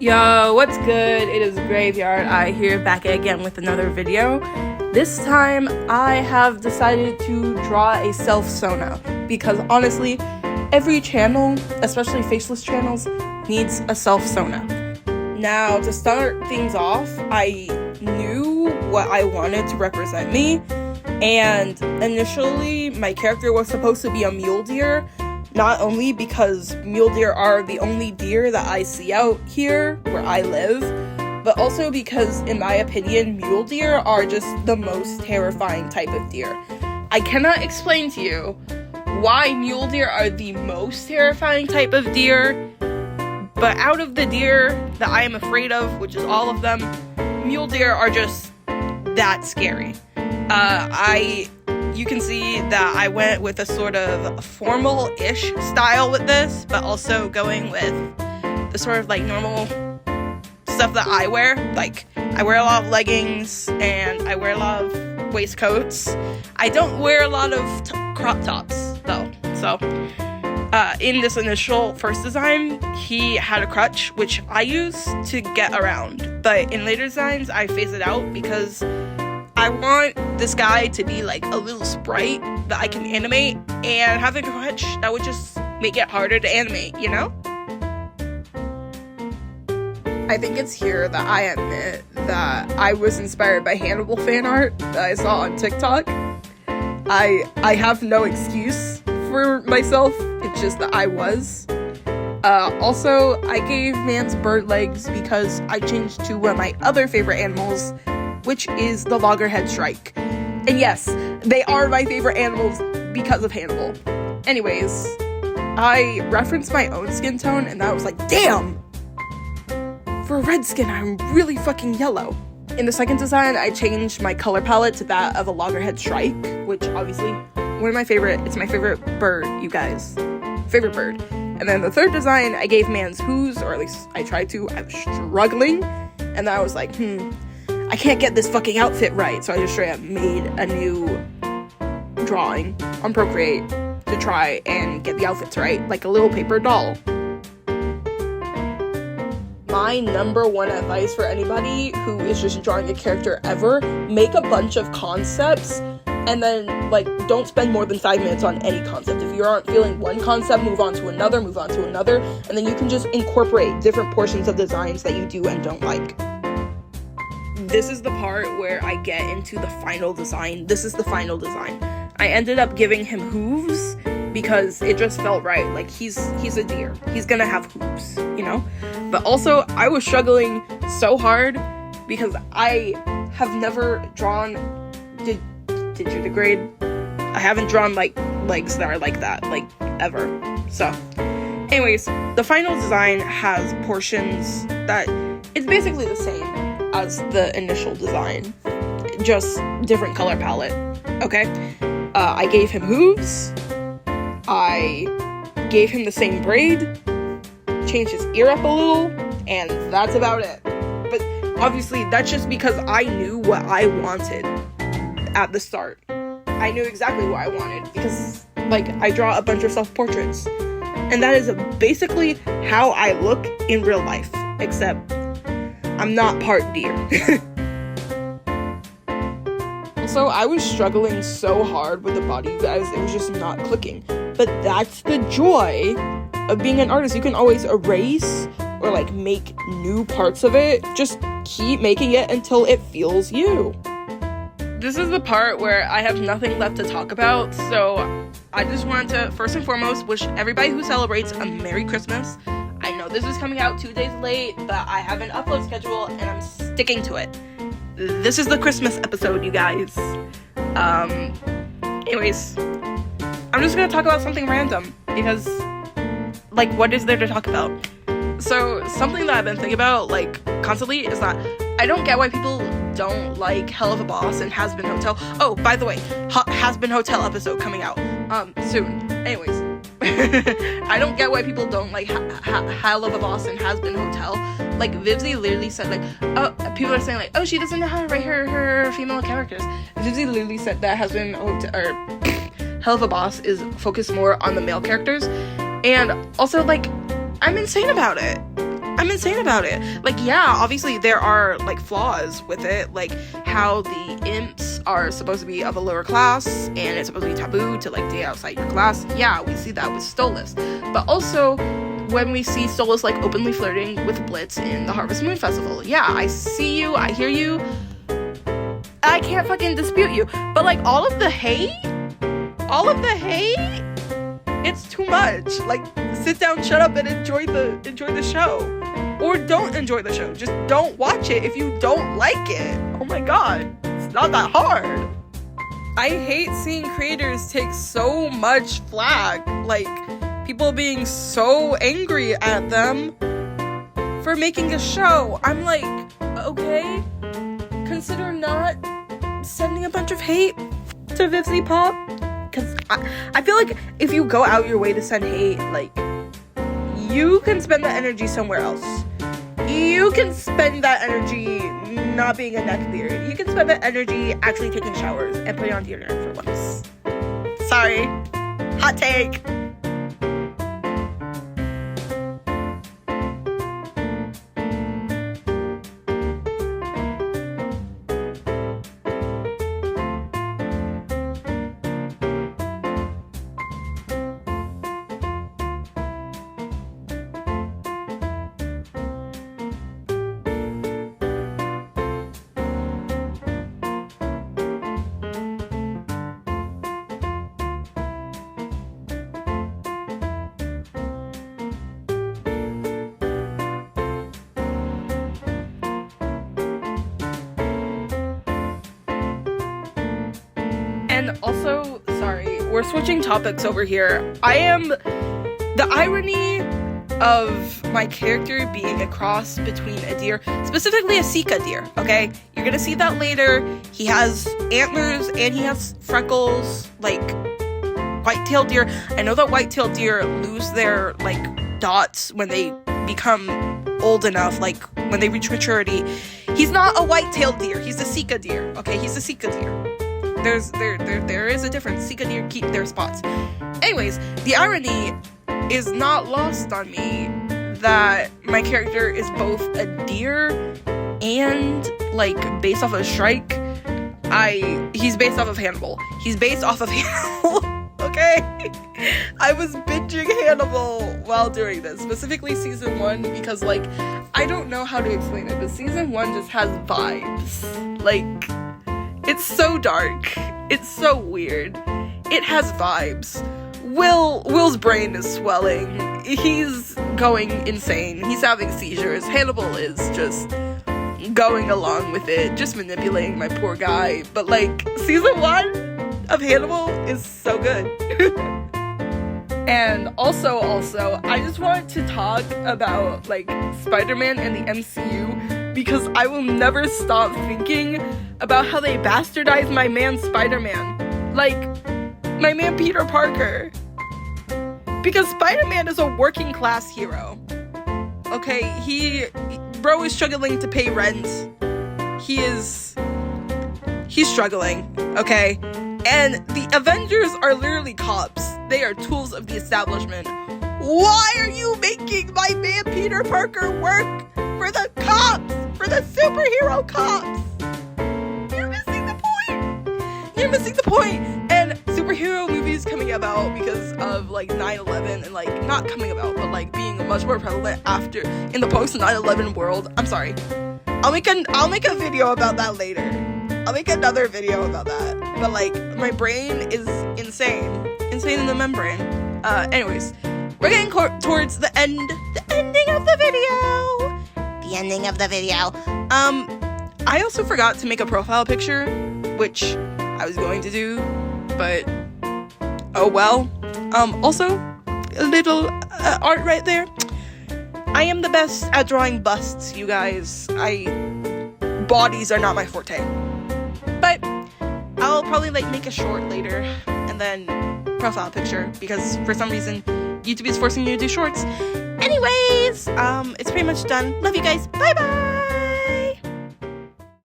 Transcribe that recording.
Yo, what's good? It is Graveyard Eye here, back again with another video. This time, I have decided to draw a self-sona, because honestly, every channel, especially faceless channels, needs a self-sona. Now, to start things off, I knew what I wanted to represent me, and initially, my character was supposed to be a mule deer, not only because mule deer are the only deer that I see out here where I live, but also because, in my opinion, mule deer are just the most terrifying type of deer. I cannot explain to you why mule deer are the most terrifying type of deer, but out of the deer that I am afraid of, which is all of them, mule deer are just that scary. You can see that I went with a sort of formal-ish style with this, but also going with the sort of like normal stuff that I wear. Like, I wear a lot of leggings, and I wear a lot of waistcoats. I don't wear a lot of crop tops, though. So, in this initial first design, he had a crutch, which I use to get around. But in later designs, I phase it out because I want this guy to be like a little sprite that I can animate, and having a crutch, that would just make it harder to animate, you know? I think it's here that I admit that I was inspired by Hannibal fan art that I saw on TikTok. I have no excuse for myself, it's just that I was. Also, I gave Man's bird legs because I changed to one of my other favorite animals, which is the loggerhead shrike. And yes, they are my favorite animals because of Hannibal. Anyways, I referenced my own skin tone, and I was like, damn! For a red skin, I'm really fucking yellow. In the second design, I changed my color palette to that of a loggerhead shrike, which obviously, it's my favorite bird, you guys. Favorite bird. And then the third design, I gave Man's hooves, or at least I tried to. I was struggling, and then I was like, I can't get this fucking outfit right, so I just straight up made a new drawing on Procreate to try and get the outfits right, like a little paper doll. My number one advice for anybody who is just drawing a character ever, make a bunch of concepts, and then, don't spend more than 5 minutes on any concept. If you aren't feeling one concept, move on to another, and then you can just incorporate different portions of designs that you do and don't like. This is the part where I get into the final design. This is the final design. I ended up giving him hooves because it just felt right. Like, he's a deer. He's gonna have hooves, you know? But also, I was struggling so hard because I have never drawn digitigrade. I haven't drawn, legs that are like that, ever. So, anyways, the final design has portions that it's basically the same as the initial design, just different color palette, okay? I gave him hooves, I gave him the same braid, changed his ear up a little, and that's about it. But obviously, that's just because I knew what I wanted at the start. I knew exactly what I wanted, because, I draw a bunch of self-portraits, and that is basically how I look in real life, except I'm not part deer. Also, I was struggling so hard with the body, you guys, it was just not clicking. But that's the joy of being an artist. You can always erase or, make new parts of it. Just keep making it until it feels you. This is the part where I have nothing left to talk about, so I just wanted to, first and foremost, wish everybody who celebrates a Merry Christmas. I know this is coming out 2 days late, but I have an upload schedule, and I'm sticking to it. This is the Christmas episode, you guys. Anyways, I'm just gonna talk about something random, because, what is there to talk about? So, something that I've been thinking about, constantly, is that I don't get why people don't like Hell of a Boss and Has Been Hotel. Oh, by the way, Has Been Hotel episode coming out, soon. Anyways. I don't get why people don't like Hell of a Boss and Has Been Hotel. Vivzy literally said, people are saying, oh, she doesn't know how to write her female characters. Vivzy literally said that Has Been Hotel, or Hell of a Boss is focused more on the male characters. And also, I'm insane about it. I'm insane about it. Like, yeah, obviously there are, like, flaws with it, like how the imps are supposed to be of a lower class, and it's supposed to be taboo to, like, date outside your class. Yeah, we see that with Stolas. But also, when we see Stolas, like, openly flirting with Blitz in the Harvest Moon Festival. Yeah, I see you, I hear you, I can't fucking dispute you. But, like, all of the hate, it's too much. Like, sit down, shut up, and enjoy the show. Or don't enjoy the show. Just don't watch it if you don't like it. Oh my god. It's not that hard. I hate seeing creators take so much flack. Like, people being so angry at them for making a show. I'm like, okay, consider not sending a bunch of hate to Vivzy Pop. Because I feel like if you go out your way to send hate, like, you can spend that energy somewhere else. You can spend that energy not being a neckbeard. You can spend that energy actually taking showers and putting on deodorant for once. Sorry. Hot take. And also, sorry, we're switching topics over here. The irony of my character being a cross between a deer, specifically a Sika deer, okay? You're gonna see that later. He has antlers and he has freckles, like white-tailed deer. I know that white-tailed deer lose their, like, dots when they become old enough, like, when they reach maturity. He's not a white-tailed deer, he's a Sika deer, okay? He's a Sika deer. There is a difference. Sika deer keep their spots. Anyways, the irony is not lost on me that my character is both a deer and, like, based off of Shrike. He's based off of Hannibal. Okay? I was binging Hannibal while doing this, specifically season 1, because, like, I don't know how to explain it, but season 1 just has vibes. Like, it's so dark. It's so weird. It has vibes. Will's brain is swelling. He's going insane. He's having seizures. Hannibal is just going along with it, just manipulating my poor guy. But, like, season 1 of Hannibal is so good. And also, I just wanted to talk about, like, Spider-Man and the MCU, because I will never stop thinking about how they bastardized my man Spider-Man. Like, my man Peter Parker. Because Spider-Man is a working class hero. Okay, bro is struggling to pay rent. He's struggling, okay? And the Avengers are literally cops. They are tools of the establishment. Why are you making my man Peter Parker work for the cops? For the superhero cops? You're missing the point. And superhero movies coming about because of, like, 9/11 and, like, not coming about, but, like, being much more prevalent after in the post 9/11 world. I'm sorry. I'll make a video about that later. I'll make another video about that. But, like, my brain is insane in the membrane. Anyways, we're getting towards the ending of the video. I also forgot to make a profile picture, which I was going to do, but oh well. Also, a little art right there. I am the best at drawing busts, you guys. Bodies are not my forte. But I'll probably, like, make a short later and then profile picture, because for some reason YouTube is forcing me to do shorts. Anyways, it's pretty much done. Love you guys. Bye bye.